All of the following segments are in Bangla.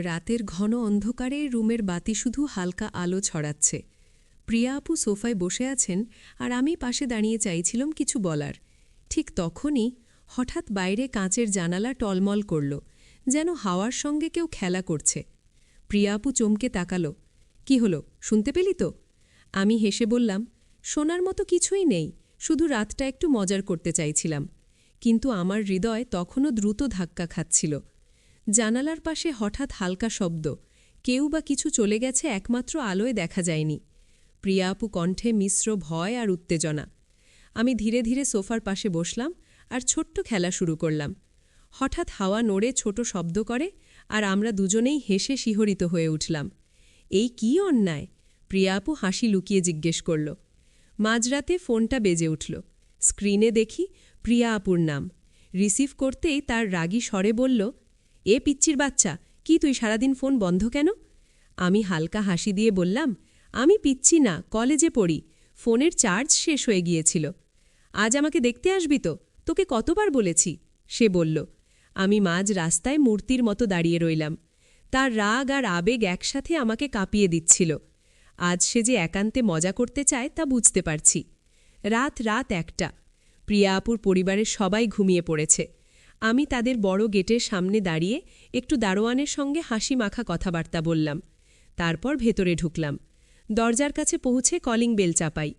রাতের ঘন অন্ধকারে রুমের বাতি শুধু হালকা আলো ছড়াচ্ছে। প্রিয়া আপু সোফায় বসে আছেন আর আমি পাশে দাঁড়িয়ে চাইছিলাম কিছু বলার। ঠিক তখনই হঠাৎ বাইরে কাঁচের জানালা টলমল করল, যেন হাওয়ার সঙ্গে কেউ খেলা করছে। প্রিয়া আপু চমকে তাকাল। কি হলো, শুনতে পেলি তো? আমি হেসে বললাম, শোনার মতো কিছুই নেই, শুধু রাতটা একটু মজার করতে চাইছিলাম। কিন্তু আমার হৃদয় তখনও দ্রুত ধাক্কা খাচ্ছিল। জানালার পাশে হঠাৎ হালকা শব্দ, কেউ বা কিছু চলে গেছে, একমাত্র আলোয় দেখা যায়নি। প্রিয়া আপু কণ্ঠে মিশ্র ভয় আর উত্তেজনা। আমি ধীরে ধীরে সোফার পাশে বসলাম আর ছোট্ট খেলা শুরু করলাম। হঠাৎ হাওয়া নড়ে ছোট শব্দ করে আর আমরা দুজনেই হেসে শিহরিত হয়ে উঠলাম। এই কি অন্যায়? প্রিয়া আপু হাসি লুকিয়ে জিজ্ঞেস করল। মাঝরাতে ফোনটা বেজে উঠল। স্ক্রিনে দেখি প্রিয়া আপুর নাম। রিসিভ করতেই তার রাগী স্বরে বলল, এ পিচ্চির বাচ্চা, কি তুই সারাদিন ফোন বন্ধ কেন? আমি হালকা হাসি দিয়ে বললাম, আমি পিচ্চি না, কলেজে পড়ি, ফোনের চার্জ শেষ হয়ে গিয়েছিল। আজ আমাকে দেখতে আসবি তো? তোকে কতবার বলেছি? সে বলল। আমি মাঝ রাস্তায় মূর্তির মতো দাঁড়িয়ে রইলাম। তার রাগ আর আবেগ একসাথে আমাকে কাঁপিয়ে দিচ্ছিল। আজ সে যে একান্তে মজা করতে চায় তা বুঝতে পারছি। রাত একটা। প্রিয়া আপুর পরিবারের সবাই ঘুমিয়ে পড়েছে। আমি তাদের বড় গেটের সামনে দাঁড়িয়ে একটু দারোয়ানের সঙ্গে হাসি মাখা কথাবার্তা বললাম। তারপর ভেতরে ঢুকলাম। দরজার কাছে পৌঁছে কলিং বেল চাপাই।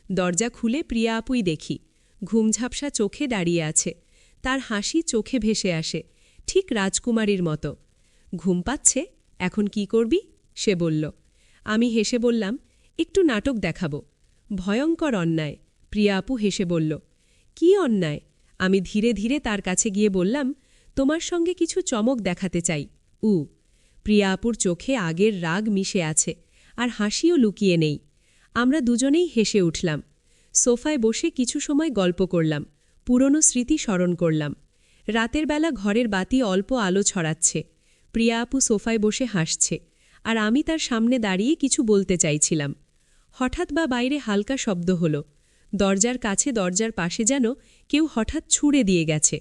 দরজা খুলে প্রিয়া আপুই দেখি। ঘুমঝাপসা চোখে দাঁড়িয়ে আছে। তার হাসি চোখে ভেসে আসে, ঠিক রাজকুমারীর মতো। ঘুম পাচ্ছে? এখন কি করবি? সে বলল। আমি হেসে বললাম, একটু নাটক দেখাব। ভয়ঙ্কর অন্যায়। প্রিয়া আপু হেসে বলল, কি অন্যায়? আমি ধীরে ধীরে তার কাছে গিয়ে বললাম, তোমার সঙ্গে কিছু চমক দেখাতে চাই। প্রিয়া আপুর চোখে আগের রাগ মিশে আছে, আর হাসিও লুকিয়ে নেই। আমরা দুজনেই হেসে উঠলাম। সোফায় বসে কিছু সময় গল্প করলাম, পুরনো স্মৃতি স্মরণ করলাম। রাতের বেলা ঘরের বাতি অল্প আলো ছড়াচ্ছে। প্রিয়া আপু সোফায় বসে হাসছে, আর আমি তার সামনে দাঁড়িয়ে কিছু বলতে চাইছিলাম। হঠাৎ বা বাইরে হালকা শব্দ হল। দরজার কাছে, দরজার পাশে যেন কেউ হঠাৎ ছুঁড়ে দিয়ে গেছে।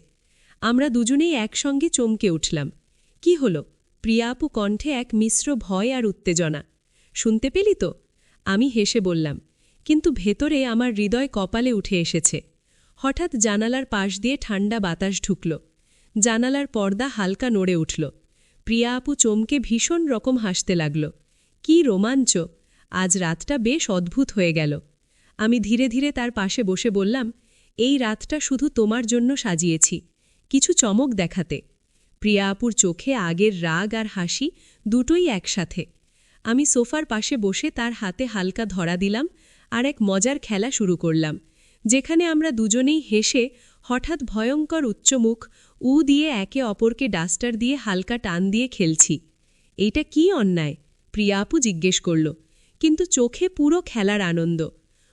আমরা দুজনেই একসঙ্গে চমকে উঠলাম। কি হল? প্রিয়া আপু কণ্ঠে এক মিশ্র ভয় আর উত্তেজনা। শুনতে পেলি তো? আমি হেসে বললাম, কিন্তু ভেতরে আমার হৃদয় কপালে উঠে এসেছে। হঠাৎ জানালার পাশ দিয়ে ঠান্ডা বাতাস ঢুকল। জানালার পর্দা হালকা নড়ে উঠল। প্রিয়া আপু চমকে ভীষণ রকম হাসতে লাগল। কি রোমাঞ্চ! আজ রাতটা বেশ অদ্ভুত হয়ে গেল। আমি ধীরে ধীরে তার পাশে বসে বললাম, এই রাতটা শুধু তোমার জন্য সাজিয়েছি, কিছু চমক দেখাতে। প্রিয়া আপুর চোখে আগের রাগ আর হাসি দুটোই একসাথে। আমি সোফার পাশে বসে তার হাতে হালকা ধরা দিলাম আর এক মজার খেলা শুরু করলাম, যেখানে আমরা দুজনেই হেসে হঠাৎ ভয়ঙ্কর উচ্চমুখ দিয়ে একে অপরকে ডাস্টার দিয়ে হালকা টান দিয়ে খেলছি। এইটা কি অন্যায়? প্রিয়া আপু জিজ্ঞেস করল, কিন্তু চোখে পুরো খেলার আনন্দ।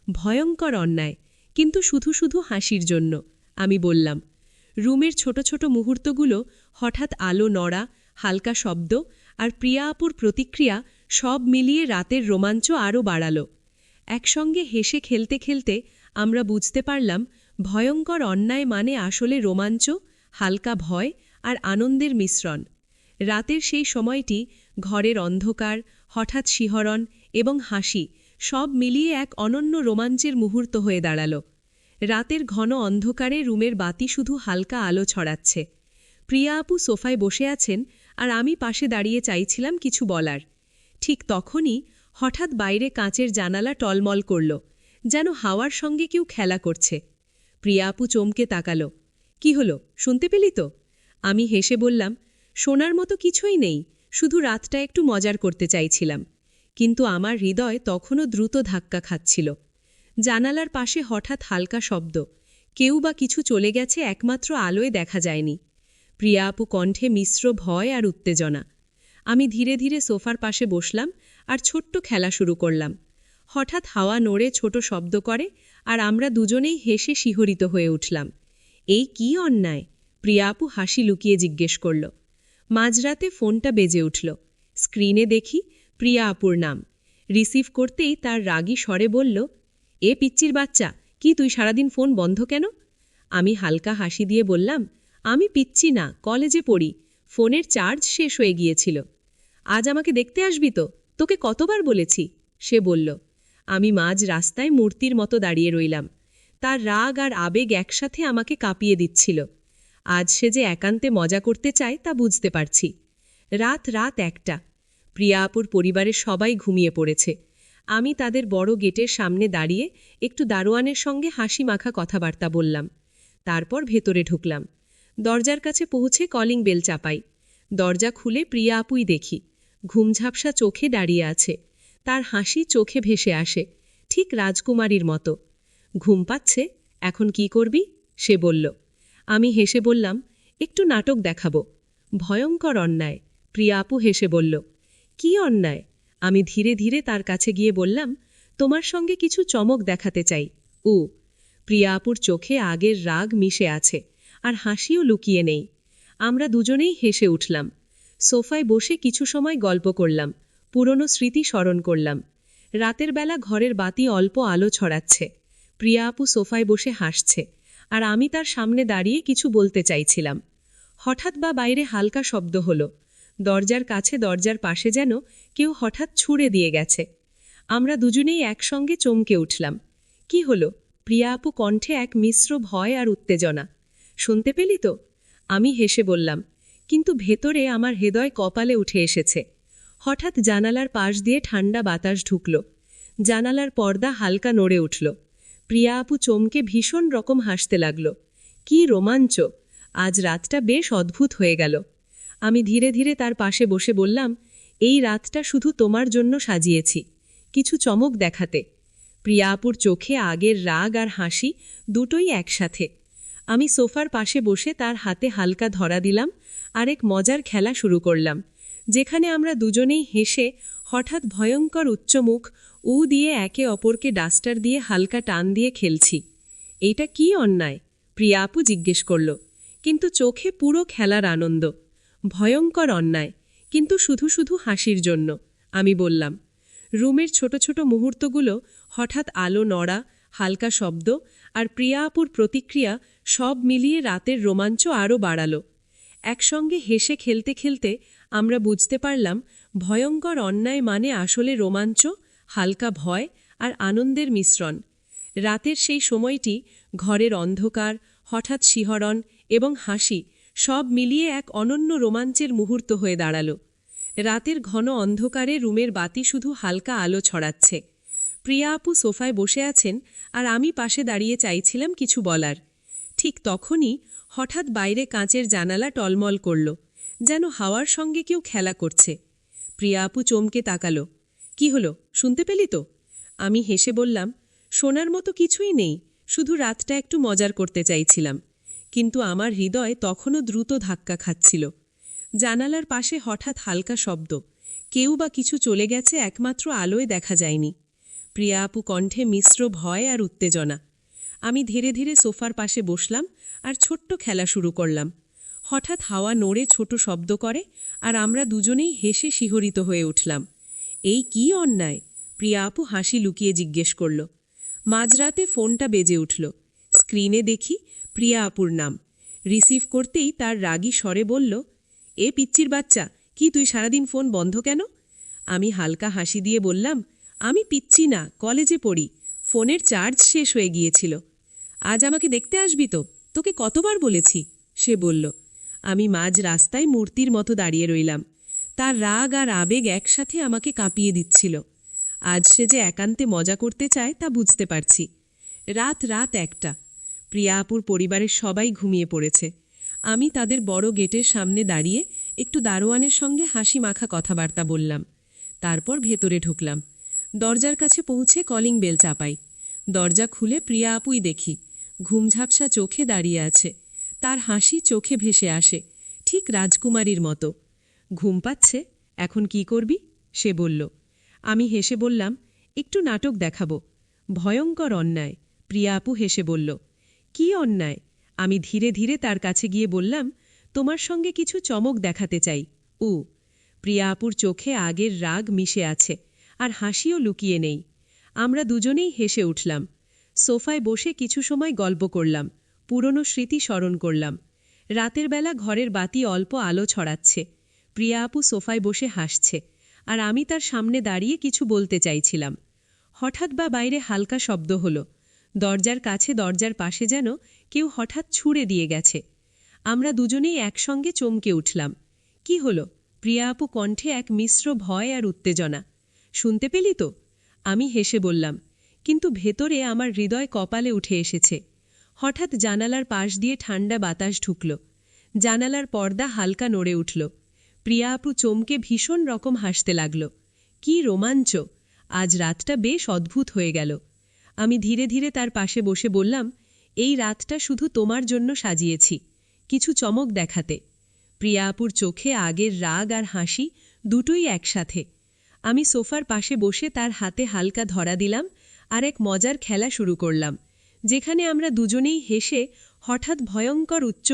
ভয়ঙ্কর অন্যায়, কিন্তু শুধু শুধু হাসির জন্য, আমি বললাম। রুমের ছোট ছোট মুহূর্তগুলো, হঠাৎ আলো নড়া, হালকা শব্দ আর প্রিয়া আপুর প্রতিক্রিয়া সব মিলিয়ে রাতের রোমাঞ্চ আরও বাড়াল। একসঙ্গে হেসে খেলতে খেলতে আমরা বুঝতে পারলাম, ভয়ঙ্কর অন্যায় মানে আসলে রোমাঞ্চ, হালকা ভয় আর আনন্দের মিশ্রণ। রাতের সেই সময়টি, ঘরের অন্ধকার, হঠাৎ শিহরণ এবং হাসি সব মিলিয়ে এক অনন্য রোমাঞ্চের মুহূর্ত হয়ে দাঁড়াল। রাতের ঘন অন্ধকারে রুমের বাতি শুধু হালকা আলো ছড়াচ্ছে। প্রিয়া আপু সোফায় বসে আছেন আর আমি পাশে দাঁড়িয়ে চাইছিলাম কিছু বলার। ঠিক তখনই হঠাৎ বাইরে কাঁচের জানালা টলমল করল, যেন হাওয়ার সঙ্গে কেউ খেলা করছে। প্রিয়া আপু চমকে তাকাল। কি হলো, শুনতে পেলি তো? আমি হেসে বললাম, শোনার মতো কিছুই নেই, শুধু রাতটা একটু মজার করতে চাইছিলাম। কিন্তু আমার হৃদয় তখনও দ্রুত ধাক্কা খাচ্ছিল। জানালার পাশে হঠাৎ হালকা শব্দ, কেউ বা কিছু চলে গেছে, একমাত্র আলোয় দেখা যায়নি। প্রিয়া আপু কণ্ঠে মিশ্র ভয় আর উত্তেজনা। আমি ধীরে ধীরে সোফার পাশে বসলাম আর ছোট্ট খেলা শুরু করলাম। হঠাৎ হাওয়া নড়ে ছোট শব্দ করে আর আমরা দুজনেই হেসে শিহরিত হয়ে উঠলাম। এই কি অন্যায়? প্রিয়া আপু হাসি লুকিয়ে জিজ্ঞেস করল। মাঝরাতে ফোনটা বেজে উঠল। স্ক্রিনে দেখি প্রিয়া আপুর নাম। রিসিভ করতেই তার রাগী স্বরে বলল, এ পিচ্চির বাচ্চা, কি তুই সারাদিন ফোন বন্ধ কেন? আমি হালকা হাসি দিয়ে বললাম, আমি পিচ্চি না, কলেজে পড়ি, ফোনের চার্জ শেষ হয়ে গিয়েছিল। আজ আমাকে দেখতে আসবি তো? তোকে কতবার বলেছি? সে বলল। আমি মাঝ রাস্তায় মূর্তির মতো দাঁড়িয়ে রইলাম। তার রাগ আর আবেগ একসাথে আমাকে কাঁপিয়ে দিচ্ছিল। আজ সে যে একান্তে মজা করতে চায় তা বুঝতে পারছি। রাত 1টা। প্রিয়া আপুর পরিবারের সবাই ঘুমিয়ে পড়েছে। আমি তাদের বড় গেটের সামনে দাঁড়িয়ে একটু দারোয়ানের সঙ্গে হাসি মাখা কথাবার্তা বললাম। তারপর ভেতরে ঢুকলাম। দরজার কাছে পৌঁছে কলিং বেল চাপাই। দরজা খুলে প্রিয়া আপুই দেখি। ঘুমঝাপসা চোখে দাঁড়িয়ে আছে। তার হাসি চোখে ভেসে আসে, ঠিক রাজকুমারীর মতো। ঘুম পাচ্ছে? এখন কি করবি? সে বলল। আমি হেসে বললাম, একটু নাটক দেখাবো। ভয়ঙ্কর অন্যায়। প্রিয়া আপু হেসে বলল, কি অন্যায়? আমি ধীরে ধীরে তার কাছে গিয়ে বললাম, তোমার সঙ্গে কিছু চমক দেখাতে চাই। প্রিয়া আপুর চোখে আগের রাগ মিশে আছে, আর হাসিও লুকিয়ে নেই। আমরা দুজনেই হেসে উঠলাম। সোফায় বসে কিছু সময় গল্প করলাম, পুরনো স্মৃতি স্মরণ করলাম। রাতের বেলা ঘরের বাতি অল্প আলো ছড়াচ্ছে। প্রিয়া আপু সোফায় বসে হাসছে, আর আমি তার সামনে দাঁড়িয়ে কিছু বলতে চাইছিলাম। হঠাৎ বাইরে হালকা শব্দ হলো। দরজার কাছে, দরজার পাশে যেন কেউ হঠাৎ ছুঁড়ে দিয়ে গেছে। আমরা দুজনেই একসঙ্গে চমকে উঠলাম। কি হলো? প্রিয়া আপু কণ্ঠে এক মিশ্র ভয় আর উত্তেজনা। শুনতে পেলি তো? আমি হেসে বললাম, কিন্তু ভেতরে আমার হৃদয় কপালে উঠে এসেছে। হঠাৎ জানালার পাশ দিয়ে ঠান্ডা বাতাস ঢুকল। জানালার পর্দা হালকা নড়ে উঠল। প্রিয়া আপু চমকে ভীষণ রকম হাসতে লাগল। কি রোমাঞ্চ! আজ রাতটা বেশ অদ্ভুত হয়ে গেল। আমি ধীরে ধীরে তার পাশে বসে বললাম, এই রাতটা শুধু তোমার জন্য সাজিয়েছি, কিছু চমক দেখাতে। প্রিয়া আপুর চোখে আগের রাগ আর হাসি দুটোই একসাথে। আমি সোফার পাশে বসে তার হাতে হালকা ধরা দিলাম, আর এক মজার খেলা শুরু করলাম, যেখানে আমরা দুজনেই হেসে হঠাৎ ভয়ঙ্কর উচ্চমুখ দিয়ে একে অপরকে ডাস্টার দিয়ে হালকা টান দিয়ে খেলছি। এইটা কি অন্যায়? প্রিয়া আপু জিজ্ঞেস করল, কিন্তু চোখে পুরো খেলার আনন্দ। ভয়ঙ্কর অন্যায়, কিন্তু শুধু শুধু হাসির জন্য, আমি বললাম। রুমের ছোট ছোট মুহূর্তগুলো, হঠাৎ আলো নড়া, হালকা শব্দ আর প্রিয়া আপুর প্রতিক্রিয়া সব মিলিয়ে রাতের রোমাঞ্চ আরও বাড়াল। একসঙ্গে হেসে খেলতে খেলতে আমরা বুঝতে পারলাম, ভয়ঙ্কর অন্যায় মানে আসলে রোমাঞ্চ, হালকা ভয় আর আনন্দের মিশ্রণ। রাতের সেই সময়টি, ঘরের অন্ধকার, হঠাৎ শিহরণ এবং হাসি সব মিলিয়ে এক অনন্য রোমাঞ্চের মুহূর্ত হয়ে দাঁড়াল। রাতের ঘন অন্ধকারে রুমের বাতি শুধু হালকা আলো ছড়াচ্ছে। প্রিয়া আপু সোফায় বসে আছেন, আর আমি পাশে দাঁড়িয়ে চাইছিলাম কিছু বলার। ঠিক তখনই হঠাৎ বাইরে কাঁচের জানালা টলমল করল, যেন হাওয়ার সঙ্গে কেউ খেলা করছে। প্রিয়া আপু চমকে তাকাল। কি হলো, শুনতে পেলি তো? আমি হেসে বললাম, শোনার মতো কিছুই নেই, শুধু রাতটা একটু মজার করতে চাইছিলাম। কিন্তু আমার হৃদয় তখনও দ্রুত ধাক্কা খাচ্ছিল। জানালার পাশে হঠাৎ হালকা শব্দ, কেউ বা কিছু চলে গেছে, একমাত্র আলোয় দেখা যায়নি। প্রিয়া আপু কণ্ঠে মিশ্র ভয় আর উত্তেজনা। আমি ধীরে ধীরে সোফার পাশে বসলাম আর ছোট্ট খেলা শুরু করলাম। হঠাৎ হাওয়া নড়ে ছোট শব্দ করে, আর আমরা দুজনেই হেসে শিহরিত হয়ে উঠলাম। এই কি অন্যায়? প্রিয়া আপু হাসি লুকিয়ে জিজ্ঞেস করল। মাঝরাতে ফোনটা বেজে উঠল। স্ক্রিনে দেখি প্রিয়া আপুর নাম। রিসিভ করতেই তার রাগী স্বরে বলল, এ পিচ্চির বাচ্চা, কি তুই সারাদিন ফোন বন্ধ কেন? আমি হালকা হাসি দিয়ে বললাম, আমি পিচ্চি না, কলেজে পড়ি, ফোনের চার্জ শেষ হয়ে গিয়েছিল। আজ আমাকে দেখতে আসবি তো? তোকে কতবার বলেছি? সে বলল। আমি মাঝ রাস্তায় মূর্তির মতো দাঁড়িয়ে রইলাম। তার রাগ আর আবেগ একসাথে আমাকে কাঁপিয়ে দিচ্ছিল। আজ সে যে একান্তে মজা করতে চায় তা বুঝতে পারছি। রাত 1টা। প্রিয়া আপুর পরিবারের সবাই ঘুমিয়ে পড়েছে। আমি তাদের বড় গেটের সামনে দাঁড়িয়ে একটু দারোয়ানের সঙ্গে হাসি মাখা কথাবার্তা বললাম। তারপর ভেতরে ঢুকলাম। দরজার কাছে পৌঁছে কলিং বেল চাপাই। দরজা খুলে প্রিয়া আপুই দেখি। ঘুমঝাপসা চোখে দাঁড়িয়ে আছে। তার হাসি চোখে ভেসে আসে, ঠিক রাজকুমারীর মতো। ঘুম পাচ্ছে? এখন কি করবি? সে বলল। আমি হেসে বললাম, একটু নাটক দেখাবো। ভয়ঙ্কর অন্যায়। প্রিয়া আপু হেসে বলল, কি অন্যায়? আমি ধীরে ধীরে তার কাছে গিয়ে বললাম, তোমার সঙ্গে কিছু চমক দেখাতে চাই। প্রিয়া আপুর চোখে আগের রাগ মিশে আছে, আর হাসিও লুকিয়ে নেই। আমরা দুজনেই হেসে উঠলাম। সোফায় বসে কিছু সময় গল্প করলাম, পুরনো স্মৃতি স্মরণ করলাম। রাতের বেলা ঘরের বাতি অল্প আলো ছড়াচ্ছে। প্রিয়া আপু সোফায় বসে হাসছে আর আমি তার সামনে দাঁড়িয়ে কিছু বলতে চাইছিলাম। হঠাৎ বাইরে হালকা শব্দ হলো। দরজার কাছে দরজার পাশে যেন কেউ হঠাৎ ছুঁড়ে দিয়ে গেছে। আমরা দুজনেই একসঙ্গে চমকে উঠলাম। কি হলো? প্রিয়া আপু কণ্ঠে এক মিশ্র ভয় আর উত্তেজনা। শুনতে পেলি তো? আমি হেসে বললাম, কিন্তু ভেতরে আমার হৃদয় কপালে উঠে এসেছে। হঠাৎ জানালার পাশ দিয়ে ঠান্ডা বাতাস ঢুকল। জানালার পর্দা হালকা নড়ে উঠল। প্রিয়া আপু চমকে ভীষণ রকম হাসতে লাগল। কি রোমাঞ্চ! আজ রাতটা বেশ অদ্ভুত হয়ে গেল। আমি ধীরে ধীরে তার পাশে বসে বললাম, এই রাতটা শুধু তোমার জন্য সাজিয়েছি, কিছু চমক দেখাতে। প্রিয়া আপুর চোখে আগের রাগ আর হাসি দুটোই একসাথে। আমি সোফার পাশে বসে তার হাতে হালকা ধরা দিলাম আর এক মজার খেলা শুরু করলাম, যেখানে আমরা দুজনেই হেসে হঠাৎ ভয়ঙ্কর উচ্চ